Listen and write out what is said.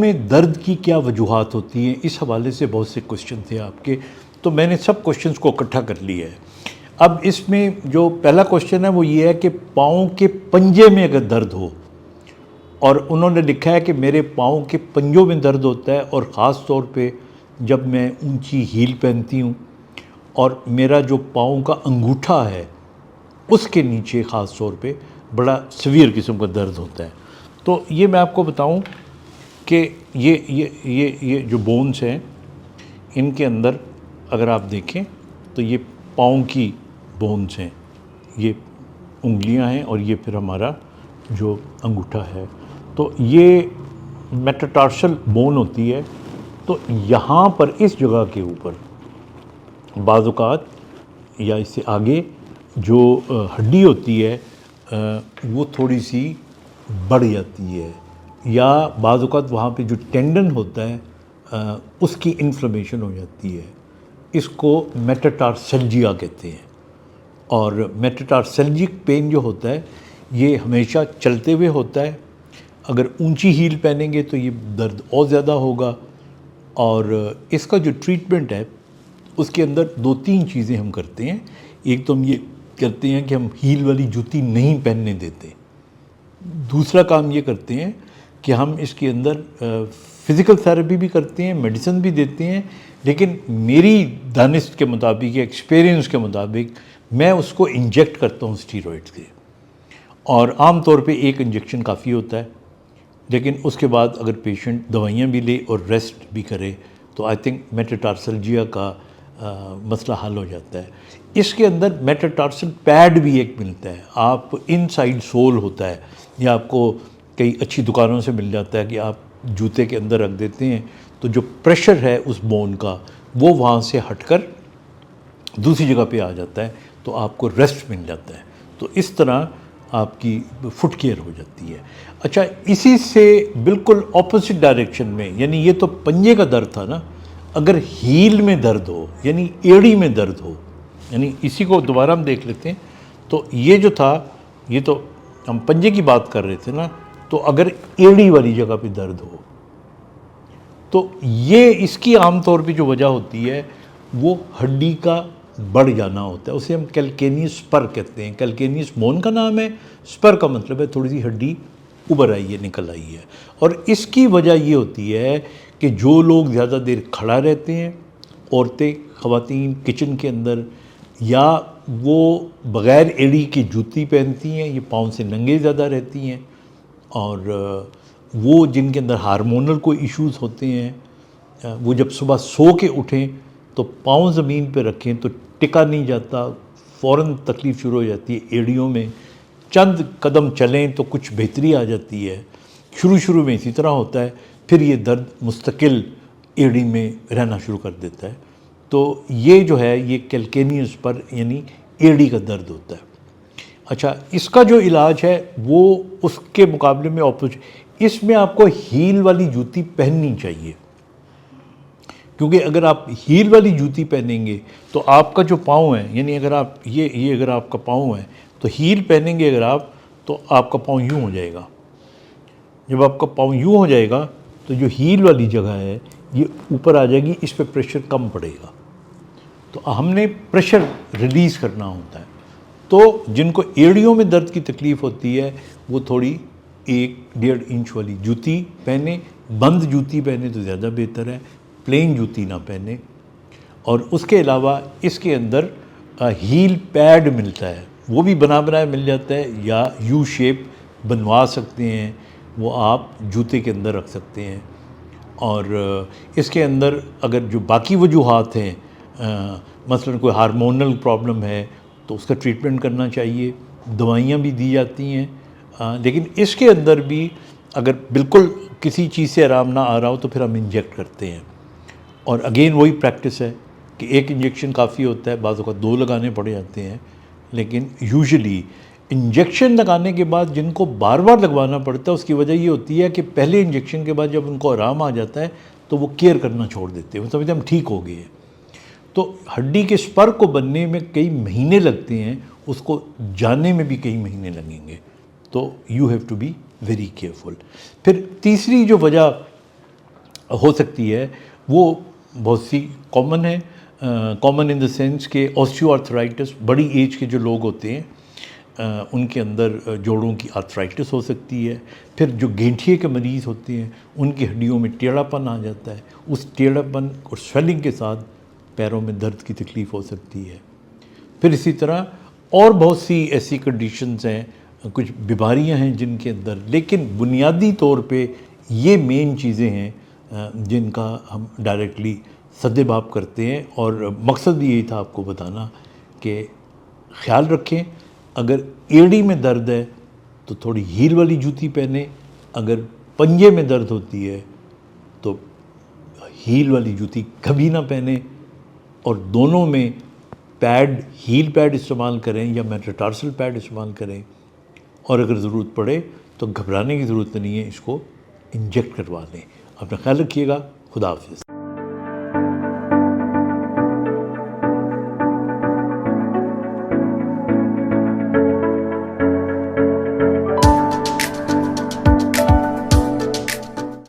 में दर्द की क्या वजूहात होती हैं, इस हवाले से बहुत से क्वेश्चन थे आपके, तो मैंने सब क्वेश्चंस को इकट्ठा कर लिया है। अब इसमें जो पहला क्वेश्चन है वो ये है कि पाँव के पंजे में अगर दर्द हो, और उन्होंने लिखा है कि मेरे पाँव के पंजों में दर्द होता है और ख़ास तौर पे जब मैं ऊंची हील पहनती हूँ, और मेरा जो पाँव का अंगूठा है उसके नीचे ख़ास तौर पे बड़ा सीवियर किस्म का दर्द होता है। तो ये मैं आपको बताऊं कि ये जो बोन्स हैं, इनके अंदर अगर आप देखें तो ये पाँव की बोन्स हैं, ये उंगलियां हैं और ये फिर हमारा जो अंगूठा है। तो ये मेटाटार्सल बोन होती है। तो यहाँ पर इस जगह के ऊपर बाज़ औक़ात या इससे आगे जो हड्डी होती है वो थोड़ी सी बढ़ जाती है, या बाज़ औक़ात वहाँ पे जो टेंडन होता है उसकी इन्फ्लेमेशन हो जाती है। इसको मेटाटार्सल्जिया कहते हैं। और मेटाटार्सल्जिक पेन जो होता है ये हमेशा चलते हुए होता है। अगर ऊंची हील पहनेंगे तो ये दर्द और ज़्यादा होगा। और इसका जो ट्रीटमेंट है उसके अंदर 2-3 चीज़ें हम करते हैं। एक तो हम ये करते हैं कि हम हील वाली जूती नहीं पहनने देते। दूसरा काम ये करते हैं कि हम इसके अंदर फ़िज़िकल थेरेपी भी करते हैं, मेडिसिन भी देते हैं, लेकिन मेरी दानिश के मुताबिक या एक्सपीरियंस के मुताबिक मैं उसको इंजेक्ट करता हूँ स्टीरॉइड्स के। और आम तौर पे एक इंजेक्शन काफ़ी होता है, लेकिन उसके बाद अगर पेशेंट दवाइयाँ भी ले और रेस्ट भी करे तो आई थिंक मेटाटार्सल्जिया का मसला हल हो जाता है। इसके अंदर मेटाटार्सल पैड भी एक मिलता है, आप इनसाइड सोल होता है, या आपको कई अच्छी दुकानों से मिल जाता है कि आप जूते के अंदर रख देते हैं तो जो प्रेशर है उस बोन का वो वहाँ से हटकर दूसरी जगह पे आ जाता है, तो आपको रेस्ट मिल जाता है। तो इस तरह आपकी फुट केयर हो जाती है। अच्छा, इसी से बिल्कुल ऑपोजिट डायरेक्शन में, यानी ये तो पंजे का दर्द था ना, अगर हील में दर्द हो यानी एड़ी में दर्द हो, यानी इसी को दोबारा हम देख लेते हैं। तो ये जो था, ये तो हम पंजे की बात कर रहे थे ना, तो अगर एड़ी वाली जगह पे दर्द हो तो ये इसकी आमतौर पे जो वजह होती है वो हड्डी का बढ़ जाना होता है। उसे हम कैल्केनियस स्पर कहते हैं। कैल्केनियस बोन का नाम है, स्पर का मतलब है थोड़ी सी हड्डी उभर आई है, निकल आई है। और इसकी वजह ये होती है कि जो लोग ज़्यादा देर खड़ा रहते हैं, औरतें, ख़वातीन किचन के अंदर, या वो बग़ैर एड़ी की जूती पहनती हैं, ये पाँव से नंगे ज़्यादा रहती हैं, और वो जिनके अंदर हार्मोनल कोई इश्यूज़ होते हैं, वो जब सुबह सो के उठें तो पाँव ज़मीन पे रखें तो टिका नहीं जाता, फ़ौरन तकलीफ़ शुरू हो जाती है एड़ियों में। चंद कदम चलें तो कुछ बेहतरी आ जाती है। शुरू में इसी तरह होता है, फिर ये दर्द मुस्तकिल एड़ी में रहना शुरू कर देता है। तो ये जो है ये कैल्केनियस पर यानी एड़ी का दर्द होता है। अच्छा, इसका जो इलाज है वो उसके मुकाबले में ऑपोजिट, इसमें आपको हील वाली जूती पहननी चाहिए, क्योंकि अगर आप हील वाली जूती पहनेंगे तो आपका जो पाँव है, यानी अगर आप ये अगर आपका पाँव है तो हील पहनेंगे अगर आप, तो आपका पाँव यूँ हो जाएगा। जब आपका पाँव यूँ हो जाएगा तो जो हील वाली जगह है ये ऊपर आ जाएगी, इस पर प्रेशर कम पड़ेगा। तो हमने प्रेशर रिलीज़ करना होता है। तो जिनको एड़ियों में दर्द की तकलीफ़ होती है वो थोड़ी 1-1.5 इंच वाली जूती पहने, बंद जूती पहने तो ज़्यादा बेहतर है, प्लेन जूती ना पहने। और उसके अलावा इसके अंदर हील पैड मिलता है, वो भी बना बनाया मिल जाता है, या यू शेप बनवा सकते हैं, वो आप जूते के अंदर रख सकते हैं। और इसके अंदर अगर जो बाकी वजूहात हैं, मसलन कोई हार्मोनल प्रॉब्लम है तो उसका ट्रीटमेंट करना चाहिए, दवाइयाँ भी दी जाती हैं। लेकिन इसके अंदर भी अगर बिल्कुल किसी चीज़ से आराम ना आ रहा हो तो फिर हम इंजेक्ट करते हैं। और अगेन वही प्रैक्टिस है कि एक इंजेक्शन काफ़ी होता है, बाज़ औक़ात 2 लगाने पड़ जाते हैं। लेकिन यूजुअली इंजेक्शन लगाने के बाद जिनको बार बार लगवाना पड़ता है उसकी वजह ये होती है कि पहले इंजेक्शन के बाद जब उनको आराम आ जाता है तो वो केयर करना छोड़ देते हैं, वो समझते हम ठीक हो गए हैं। तो हड्डी के स्पर को बनने में कई महीने लगते हैं, उसको जाने में भी कई महीने लगेंगे। तो you have to be very careful. फिर तीसरी जो वजह हो सकती है, वो बहुत सी कॉमन है। कॉमन इन द सेंस के ऑस्टियोआर्थराइटिस, बड़ी एज के जो लोग होते हैं उनके अंदर जोड़ों की आर्थराइटिस हो सकती है। फिर जो गेंठिए के मरीज़ होते हैं उनकी हड्डियों में टेढ़ापन आ जाता है, उस टेढ़ापन और स्वेलिंग के साथ पैरों में दर्द की तकलीफ़ हो सकती है। फिर इसी तरह और बहुत सी ऐसी कंडीशंस हैं, कुछ बीमारियां हैं जिनके अंदर, लेकिन बुनियादी तौर पे ये मेन चीज़ें हैं जिनका हम डायरेक्टली सद्देबाप करते हैं। और मकसद भी यही था आपको बताना कि ख्याल रखें, अगर एड़ी में दर्द है तो थोड़ी हील वाली जूती पहने, अगर पंजे में दर्द होती है तो हील वाली जूती कभी ना पहने, और दोनों में पैड, हील पैड इस्तेमाल करें या मेटाटार्सल पैड इस्तेमाल करें। और अगर ज़रूरत पड़े तो घबराने की ज़रूरत नहीं है, इसको इंजेक्ट करवा लें। अपना ख्याल रखिएगा। खुदा हाफिज़।